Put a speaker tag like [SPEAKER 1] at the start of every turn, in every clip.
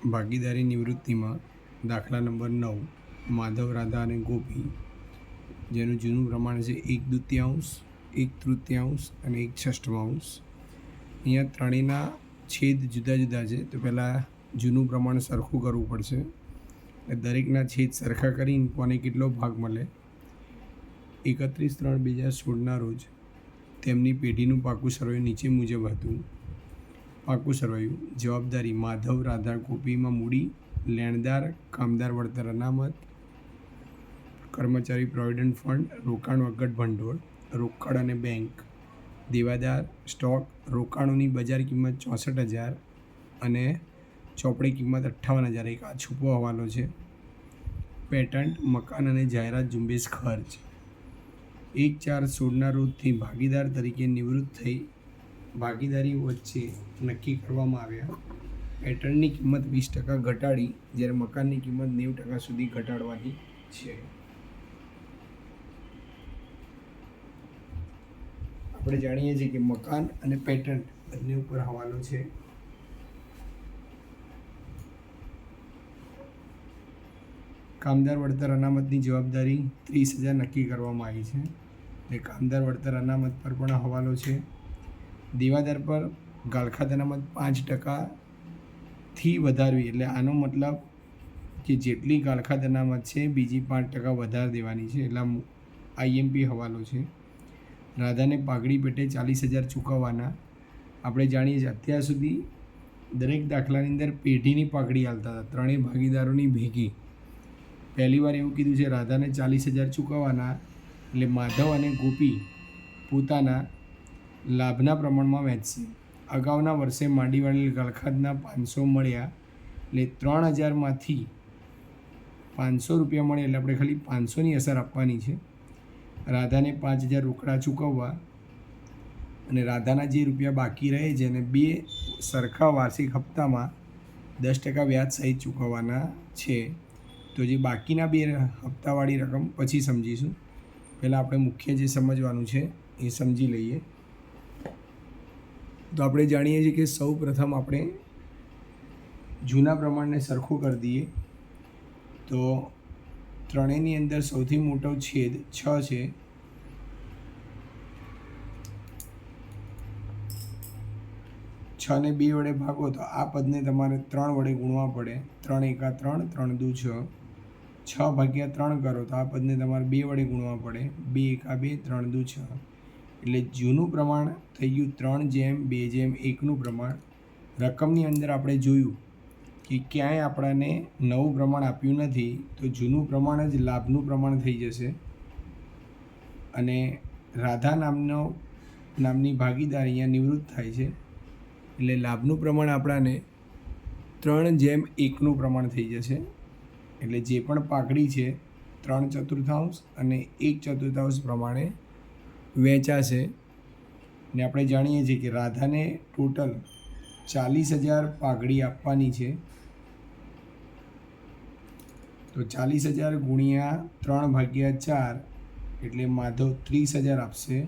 [SPEAKER 1] ભાગીદારી નિવૃત્તિમાં દાખલા નંબર 9 માધવ, રાધા અને ગોપી, જેનું જૂનું પ્રમાણ છે 1/2, 1/3 અને 1/6. અહીંયા ત્રણેયના છેદ જુદા જુદા છે, તો પહેલાં જૂનું પ્રમાણ સરખું કરવું પડશે. દરેકના છેદ સરખા કરીને કોને કેટલો ભાગ મળે. 31/3/2016 રોજ તેમની પેઢીનું પાકું સરવૈયું નીચે મુજબ હતું. પાકું સરવૈયું: જવાબદારી માધવ, રાધા, ગોપીમાં મૂડી, લેણદાર, કામદાર વળતર અનામત, કર્મચારી પ્રોવિડન્ટ ફંડ, રોકાણ વગર ભંડોળ, રોકડ અને બેંક, દેવાદાર, સ્ટોક, રોકાણોની બજાર કિંમત 64,000 અને ચોપડી કિંમત 58,000. એક આ છૂપો હવાલો છે. પેટન્ટ, મકાન અને જાહેરાત ઝુંબેશ ખર્ચ. 1/4/16 રોજથી ભાગીદાર તરીકે નિવૃત્ત થઈ ભાગીદારી વચ્ચે નક્કી કરવામાં આવ્યા. પેટન્ટની કિંમત 20% ઘટાડી, જ્યારે મકાનની કિંમત 90% સુધી ઘટાડવાની છે. આપણે જાણીએ છીએ કે મકાન અને પેટન્ટ બંને ઉપર હવાલો છે. કામદાર વળતર અનામતની જવાબદારી 30,000 નક્કી કરવામાં આવી છે. એટલે કામદાર વળતર અનામત પર પણ હવાલો છે. દેવાદાર પર ગાળખાત અનામત 5%થી વધારવી, એટલે આનો મતલબ કે જેટલી ગાળખાત અનામત છે બીજી 5% વધારે દેવાની છે, એટલે આઈએમપી હવાલો છે. રાધાને પાઘડી પેટે 40,000 ચૂકવવાના. આપણે જાણીએ છીએ અત્યાર સુધી દરેક દાખલાની અંદર પેઢીની પાઘડી હાલતા હતા, ત્રણેય ભાગીદારોની ભેગી. પહેલી વાર એવું કીધું છે રાધાને 40,000 ચૂકવવાના, એટલે માધવ અને ગોપી પોતાના લાભના પ્રમાણમાં વહેંચશે. અગાઉના વર્ષે માંડી વાળેલ ગાળખાતના 500 મળ્યા, એટલે 3,000માંથી 500 રૂપિયા મળે, એટલે આપણે ખાલી 500ની અસર આપવાની છે. રાધાને 5,000 રોકડા ચૂકવવા, અને રાધાના જે રૂપિયા બાકી રહે છે એને 2 સરખા વાર્ષિક હપ્તામાં 10% વ્યાજ સહિત ચૂકવવાના છે. તો જે બાકીના 2 હપ્તાવાળી રકમ પછી સમજીશું. પહેલાં આપણે મુખ્ય જે સમજવાનું છે એ સમજી લઈએ. તો આપણે જાણીએ છીએ કે સૌ પ્રથમ આપણે જૂના પ્રમાણને સરખું કરી દઈએ. તો ત્રણેયની અંદર સૌથી મોટો છેદ 6 છે. 6ને 2 વડે ભાગો તો આ પદને તમારે 3 વડે ગુણવા પડે. 3 × 1 = 3, 3 × 2 = 6. 6/3 કરો તો આ પદને તમારે 2 વડે ગુણવા પડે. 2 × 1 = 2, 3 × 2 = 6. એટલે જૂનું પ્રમાણ થઈ ગયું 3:2:1નું પ્રમાણ. રકમની અંદર આપણે જોયું કે ક્યાંય આપણને નવું પ્રમાણ આપ્યું નથી, તો જૂનું પ્રમાણ જ લાભનું પ્રમાણ થઈ જશે. અને રાધા નામની ભાગીદાર અહીંયા નિવૃત્ત થાય છે, એટલે લાભનું પ્રમાણ આપણને 3:1નું પ્રમાણ થઈ જશે. એટલે જે પણ પાઘડી છે 3/4 અને 1/4 પ્રમાણે વહેંચાશે. ને આપણે જાણીએ છીએ કે રાધાને ટોટલ 40,000 પાઘડી આપવાની છે. તો 40,000 ગુણ્યા 3/4, એટલે માધવ 30,000 આપશે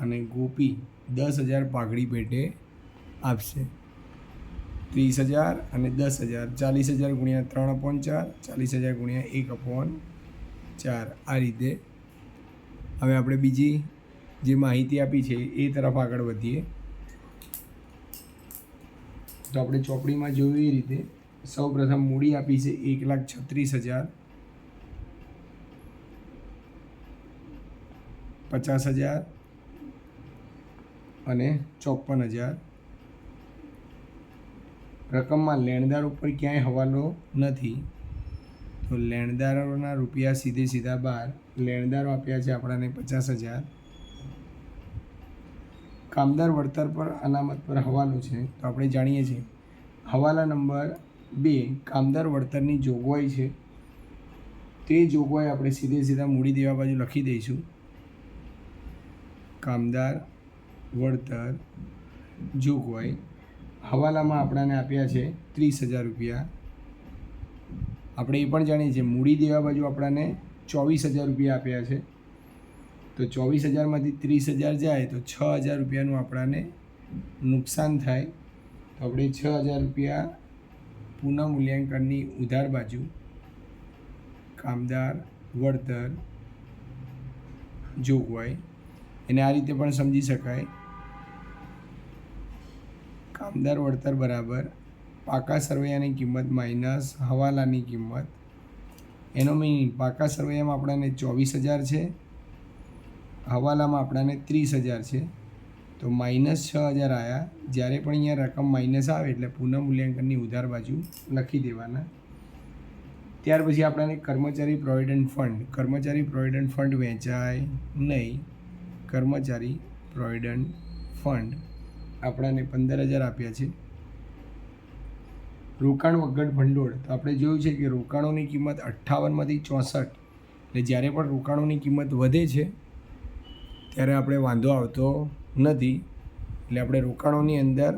[SPEAKER 1] અને ગોપી 10,000 પાઘડી પેટે આપશે. 30,000 અને 10,000, 40,000 ગુણ્યા 3/4, 40,000 ગુણ્યા 1/4. આ રીતે હવે આપણે બીજી જે માહિતી આપી છે એ તરફ આગળ વધીએ. તો આપણે ચોપડીમાં જોયું એ રીતે સૌ પ્રથમ મૂડી આપી છે 1,36,000, 50,000 અને 54,000. રકમમાં લેણદાર ઉપર ક્યાંય હવાલો નથી, તો લેણદારોના રૂપિયા સીધા બહાર. લેણદારો આપ્યા છે આપણને 50,000. કામદાર વળતર પર અનામત પર હવાલો છે, તો આપણે જાણીએ છીએ હવાલા નંબર 2 કામદાર વળતરની જોગવાઈ છે. તે જોગવાઈ આપણે સીધા મૂડી દેવા બાજુ લખી દઈશું. કામદાર વળતર જોગવાઈ હવાલામાં આપણને આપ્યા છે 30,000 રૂપિયા. આપણે એ પણ જાણીએ છીએ મૂડી દેવા બાજુ આપણને 24,000 રૂપિયા આપ્યા છે. તો 24,000માંથી 30,000 જાય તો 6,000 રૂપિયાનું આપણને નુકસાન થાય. તો આપણે 6,000 રૂપિયા પુનઃ મૂલ્યાંકનની ઉધાર બાજુ કામદાર વળતર જોગવાઈ, એને આ રીતે પણ સમજી શકાય. કામદાર વળતર બરાબર પાકા સરવૈયાની કિંમત માઇનસ હવાલાની કિંમત. એનો મીનિંગ પાકા સરવૈયામાં આપણાને 24,000 છે, હવાલામાં આપણાને 30,000 છે, તો -6,000 આવ્યા. જ્યારે પણ અહીંયા રકમ માઇનસ આવે એટલે પુનઃ મૂલ્યાંકનની ઉધાર બાજુ લખી દેવાના. ત્યાર પછી આપણાને કર્મચારી પ્રોવિડન્ટ ફંડ વહેંચાય નહીં. કર્મચારી પ્રોવિડન્ટ ફંડ આપણાને 15,000 આપ્યા છે. રોકાણ વગર ભંડોળ, તો આપણે જોયું છે કે રોકાણોની કિંમત 58માંથી 64, એટલે જ્યારે પણ રોકાણોની કિંમત વધે છે ત્યારે આપણે વાંધો આવતો નથી. એટલે આપણે રોકાણોની અંદર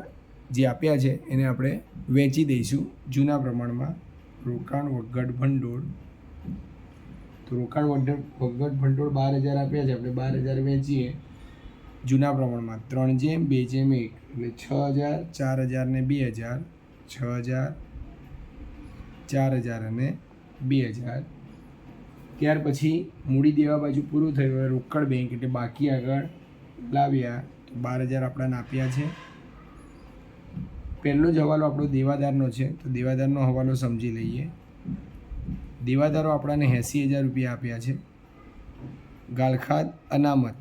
[SPEAKER 1] જે આપ્યા છે એને આપણે વેચી દઈશું જૂના પ્રમાણમાં. રોકાણ વગર ભંડોળ, તો રોકાણ વગર ભંડોળ 12,000 આપ્યા છે, આપણે 12,000 વેચીએ જૂના પ્રમાણમાં 3/2/1, એટલે 6,000, 4,000 ને 2,000, 6,000, 4,000 અને 2,000. ત્યાર પછી મૂડી દેવા બાજુ પૂરું થયું. હવે રોકડ બેંક એટલે બાકી આગળ લાવ્યા, તો 12,000 આપણાને આપ્યા છે. પહેલો જ હવાલો આપણો દેવાદારનો છે, તો દેવાદારનો હવાલો સમજી લઈએ. દેવાદારો આપણાને 80,000 રૂપિયા આપ્યા છે. ગાલખાદ અનામત,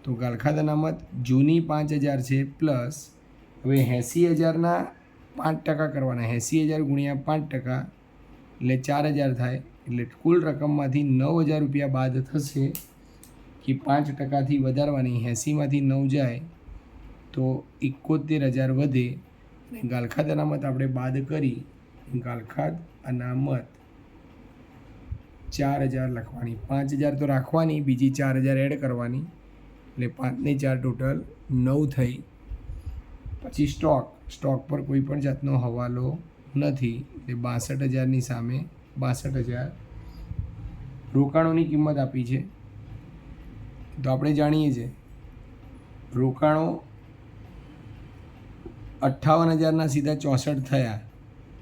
[SPEAKER 1] તો ગાલખાદ અનામત જૂની 5,000 છે પ્લસ હવે 80,000ના 5% કરવાના. 80,000 ગુણ્યા 5% એટલે 4,000 થાય. એટલે કુલ રકમમાંથી 9,000 રૂપિયા બાદ થશે કે 5%થી વધારવાની. 80માંથી 9 જાય તો 71,000 વધે. અને ગાલખાદ અનામત આપણે બાદ કરી, ગાલખાદ અનામત 4,000 લખવાની. 5,000 તો રાખવાની, બીજી 4,000 એડ કરવાની, એટલે 5 ને 4 ટોટલ 9 થઈ. પછી સ્ટોક પર કોઈ પણ જાતનો હવાલો નથી, એટલે 62,000ની સામે 62,000. રોકાણોની કિંમત આપી છે, તો આપણે જાણીએ છીએ રોકાણો 58,000ના સીધા 64 થયા,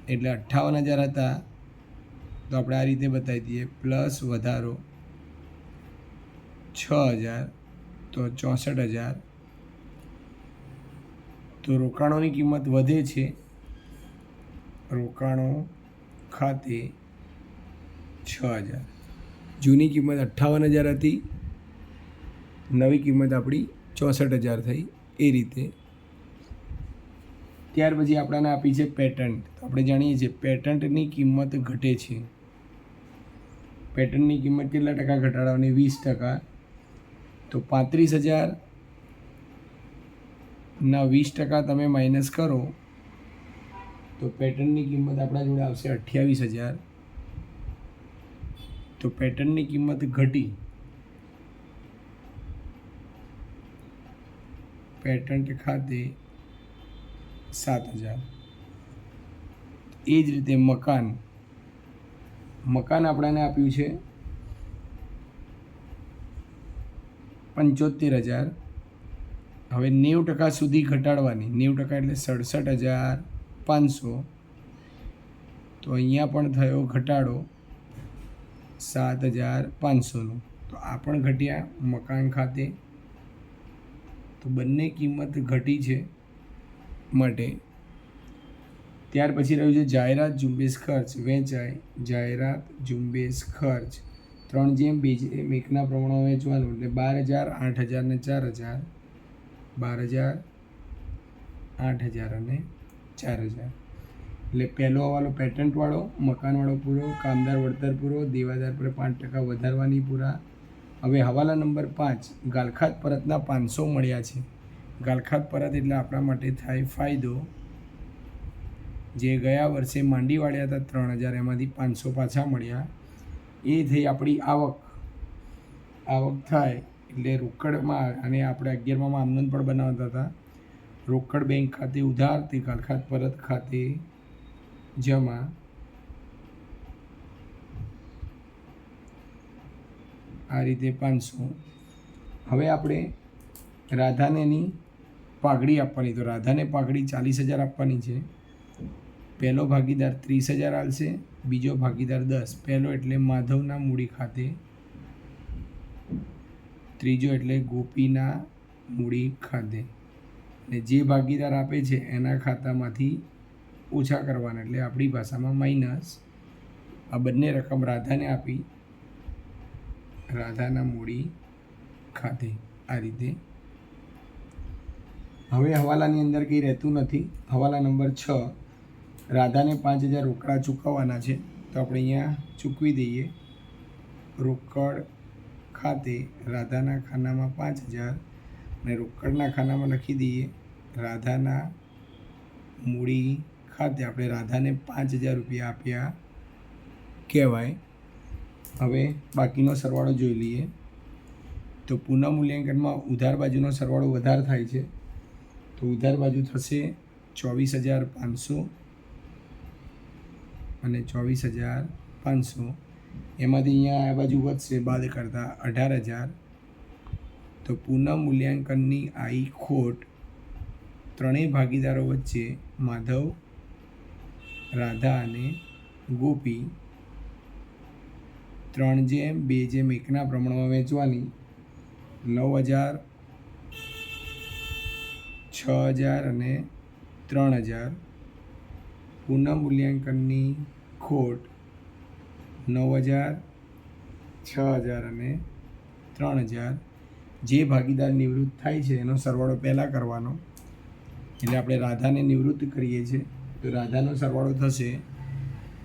[SPEAKER 1] એટલે 58,000 હતા, તો આપણે આ રીતે બતાવી દઈએ. પ્લસ વધારો 6,000, તો 64,000. તો રોકાણોની કિંમત વધે છે. રોકાણો ખાતે 6,000. જૂની કિંમત 58,000 હતી, નવી કિંમત આપણી 64,000 થઈ. એ રીતે ત્યાર પછી આપણાને આપી છે પેટન્ટ. તો આપણે જાણીએ છીએ પેટન્ટની કિંમત ઘટે છે. પેટન્ટની કિંમત કેટલા ટકા ઘટાડવાની? 20%. તો 35,000ના 20% તમે માઇનસ કરો તો પેટન્ટની કિંમત આપણા જોડે આવશે 28,000. તો પેટન્ટની કિંમત ઘટી. પેટન્ટ ખાતે 7,000. એ જ રીતે મકાન આપણાને આપ્યું છે 75,000. હવે 90% સુધી ઘટાડવાની. 90% એટલે 67,500. તો અહીંયા પણ થયો ઘટાડો 7,500નો. તો આ પણ ઘટ્યા મકાન ખાતે. તો બંને કિંમત ઘટી છે માટે. ત્યાર પછી રહ્યું છે જાહેરાત ઝુંબેશ ખર્ચ વેચાય. જાહેરાત ઝુંબેશ ખર્ચ 3/2/1ના પ્રમાણમાં વેચવાનું, એટલે 12,000, 8,000 ને 4,000. 12,000, 8,000 અને 4,000. એટલે પહેલો હવાલો પેટન્ટવાળો, મકાનવાળો પૂરો, કામદાર વળતર પૂરો, દેવાદાર પર 5% વધારવાની પૂરા. હવે હવાલા નંબર 5, ગાલખાદ પરતના 500 મળ્યા છે. ગાલખાદ પરત એટલે આપણા માટે થાય ફાયદો. જે ગયા વર્ષે માંડી વાળ્યા હતા 3,000, એમાંથી 500 પાછા મળ્યા. એ થઈ આપણી આવક થાય એટલે રોકડમાં. અને આપણે 11માં આમનોંધ પણ બનાવતા હતા. રોકડ બેંક ખાતે ઉધાર, તે ગાલખાદ પરત ખાતે જમા. આ રીતે 500. હવે આપણે રાધાને એની પાઘડી આપવાની. તો રાધાને પાઘડી 40,000 આપવાની છે. પહેલો ભાગીદાર 30,000 આલશે, બીજો ભાગીદાર 10. પહેલો એટલે માધવના મૂડી ખાતે, ત્રીજો એટલે ગોપીના મૂડી ખાતે. અને જે ભાગીદાર આપે છે એના ખાતામાંથી ઓછા કરવાના, એટલે આપણી ભાષામાં માઇનસ. આ બંને રકમ રાધાને આપી, રાધાના મૂડી ખાતે. આ રીતે. હવે હવાલાની અંદર કંઈ રહેતું નથી. હવાલા નંબર 6, રાધાને 5,000 રોકડા ચૂકવવાના છે, તો આપણે અહીંયા ચૂકવી દઈએ. રોકડ ખાતે રાધાના ખાનામાં 5,000 અને રોકડના ખાનામાં લખી દઈએ રાધાના મૂડી ખાતે. આપણે રાધાને 5,000 રૂપિયા આપ્યા કહેવાય. હવે બાકીનો સરવાળો જોઈ લઈએ. તો પુનઃમૂલ્યાંકનમાં ઉધાર બાજુનો સરવાળો વધારે થાય છે, તો ઉધાર બાજુ થશે 24,500 અને 24,500. એમાંથી અહીંયા આ બાજુ વધશે બાદ કરતાં 18,000. તો પુનઃમૂલ્યાંકનની આવી ખોટ ત્રણેય ભાગીદારો વચ્ચે માધવ, રાધા અને ગોપી 3:2:1 પ્રમાણમાં વેચવાની. 9,000, 6,000 અને 3,000. પુનઃમૂલ્યાંકનની ખોટ 9,000, 6,000 અને 3,000. જે ભાગીદાર નિવૃત્ત થાય છે એનો સરવાળો પહેલાં કરવાનો. એટલે આપણે રાધાને નિવૃત્ત કરીએ છીએ, તો રાધાનો સરવાળો થશે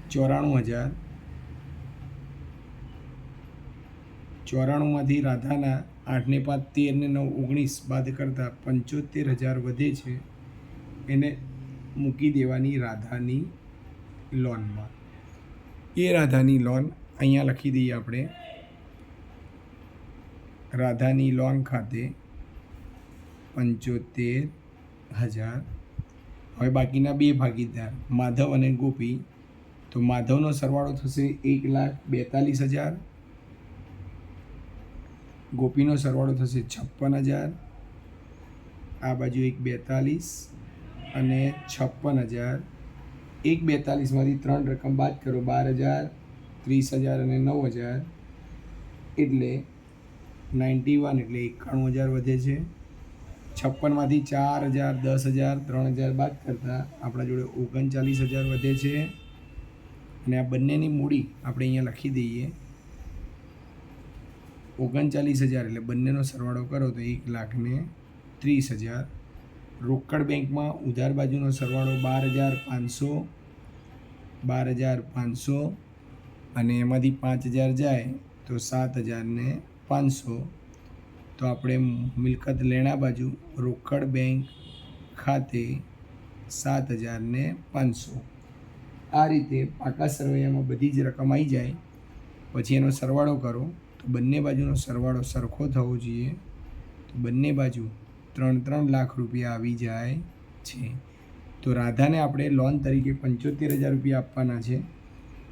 [SPEAKER 1] 94,000. 94માંથી રાધાના 8 ને 5 13 ને 9 19 બાદ કરતાં 75,000 વધે છે, એને મૂકી દેવાની રાધાની લોનમાં. એ રાધાની લોન અહીંયા લખી દઈએ આપણે. રાધાની લોન ખાતે 75,000. હવે બાકીના બે ભાગીદાર માધવ અને ગોપી, તો માધવનો સરવાળો થશે 1,42,000. ગોપીનો સરવાળો થશે 56,000. આ બાજુ 1,42 અને 56,000. 1,42માંથી 3 રકમ બાદ કરો, 12,000, 30,000 અને 9,000, એટલે 91, એટલે 91,000 વધે છે. 56માંથી 4,000, 10,000, 3,000 બાદ કરતાં આપણા જોડે 39,000 વધે છે. અને આ બંનેની મૂડી આપણે અહીંયા લખી દઈએ 39,000, એટલે બંનેનો સરવાળો કરો તો 1,30,000. રોકડ બેંકમાં ઉધાર બાજુનો સરવાળો 12,500 અને એમાંથી 5,000 જાય તો 7,500. તો આપણે મિલકત લેણા બાજુ રોકડ બેંક ખાતે 7,500. આ રીતે પાકા સરવૈયામાં બધી જ રકમ આવી જાય પછી એનો સરવાળો કરો, તો બંને બાજુનો સરવાળો સરખો થવો જોઈએ. તો બંને બાજુ 3 લાખ રૂપિયા આવી જાય છે. તો રાધાને આપણે લોન તરીકે 75,000 રૂપિયા આપવાના છે.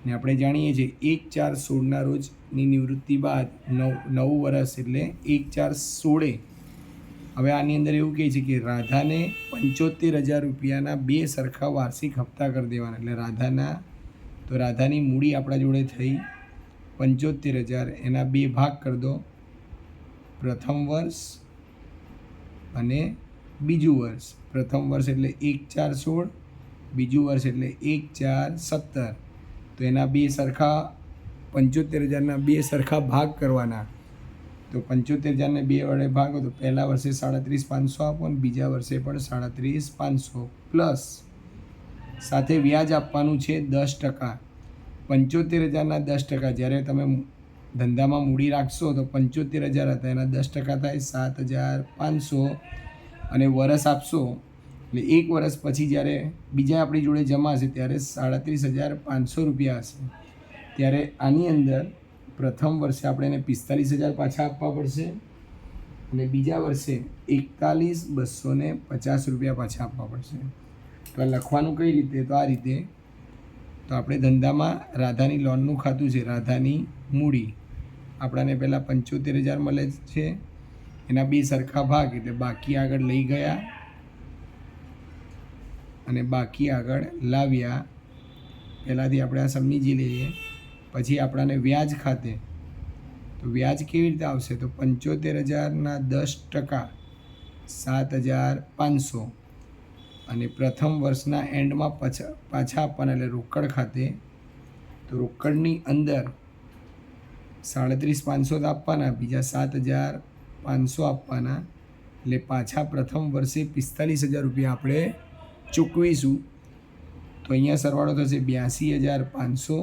[SPEAKER 1] ને આપણે જાણીએ છીએ 1/4/16ના રોજની નિવૃત્તિ બાદ 9 વર્ષ એટલે 1/4/16. હવે આની અંદર એવું કહે છે કે રાધાને 75,000 રૂપિયાના 2 સરખા વાર્ષિક હપ્તા કરી દેવાના. એટલે રાધાની મૂડી આપણા જોડે થઈ 75,000, એના 2 ભાગ કરી દો. પ્રથમ વર્ષ અને બીજું વર્ષ. પ્રથમ વર્ષ એટલે 1/4/16, બીજું વર્ષ એટલે 1/4/17. તો એના 2 સરખા 75,000ના 2 સરખા ભાગ કરવાના. તો 75,000ને 2 વડે ભાગો તો પહેલા વર્ષે 37,500 આપો અને બીજા વર્ષે પણ 37,500 પ્લસ સાથે વ્યાજ આપવાનું છે 10%. 75,000ના 10%. જ્યારે તમે ધંધામાં મૂડી રાખશો તો 75,000 હતા, એના 10% થાય 7,500 અને વરસ આપશો એટલે 1 વર્ષ પછી જ્યારે બીજા આપણી જોડે જમા હશે ત્યારે 37,500 રૂપિયા હશે. ત્યારે આની અંદર પ્રથમ વર્ષે આપણે એને 45,000 પાછા આપવા પડશે અને બીજા વર્ષે 41,250 રૂપિયા પાછા આપવા પડશે. તો લખવાનું કઈ રીતે? તો આ રીતે. તો આપણે ધંધામાં રાધાની લોનનું ખાતું છે, રાધાની મૂડી આપણાને પહેલાં 75,000 મળે છે, એના 2 સરખા ભાગ એટલે બાકી આગળ લઈ ગયા અને બાકી આગળ લાવ્યા. પહેલાંથી આપણે આ સમજી લઈએ. પછી આપણાને વ્યાજ ખાતે, તો વ્યાજ કેવી રીતે આવશે? તો 75,000ના 10% 7,500 અને પ્રથમ વર્ષના એન્ડમાં પાછા આપવાના એટલે રોકડ ખાતે. તો રોકડની અંદર 37,500 આપવાના, બીજા 7,500 આપવાના, એટલે પાછા પ્રથમ વર્ષે 45,000 રૂપિયા આપણે ચૂકવીશું. તો અહીંયા સરવાળો થશે 82,500,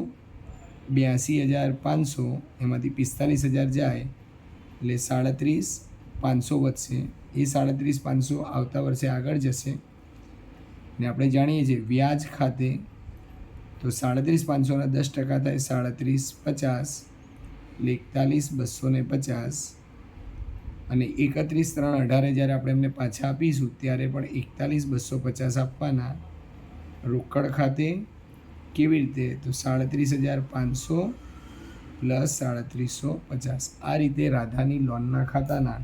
[SPEAKER 1] 82,500 એમાંથી 45,000 જાય એટલે 37,500 વધશે. એ 37,500 આવતા વર્ષે આગળ જશે. ને આપણે જાણીએ છીએ વ્યાજ ખાતે તો 37,500ના 10% થાય 37,50 એટલે 41,250 અને 31/3/18 જ્યારે આપણે એમને પાછા આપીશું ત્યારે પણ 41,250 આપવાના. રોકડ ખાતે કેવી રીતે? તો 37,500 પ્લસ 3750. આ રીતે રાધાની લોનના ખાતાના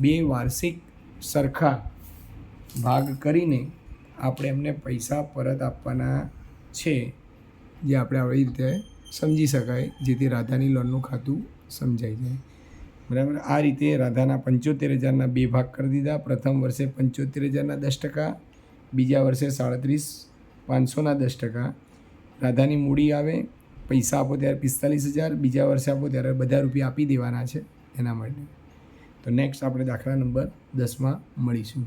[SPEAKER 1] 2 વાર્ષિક સરખા ભાગ કરીને આપણે એમને પૈસા પરત આપવાના છે, જે આપણે આવી રીતે સમજી શકાય, જેથી રાધાની લોનનું ખાતું સમજાઈ જાય. બરાબર. આ રીતે રાધાના 75,000ના 2 ભાગ કરી દીધા. પ્રથમ વર્ષે 75,000ના 10%, બીજા વર્ષે 37,500ના 10%. રાધાની મૂડી આવે, પૈસા આપો ત્યારે 45,000, બીજા વર્ષે આપો ત્યારે બધા રૂપિયા આપી દેવાના છે એના માટે. તો નેક્સ્ટ આપણે દાખલા નંબર 10માં મળીશું.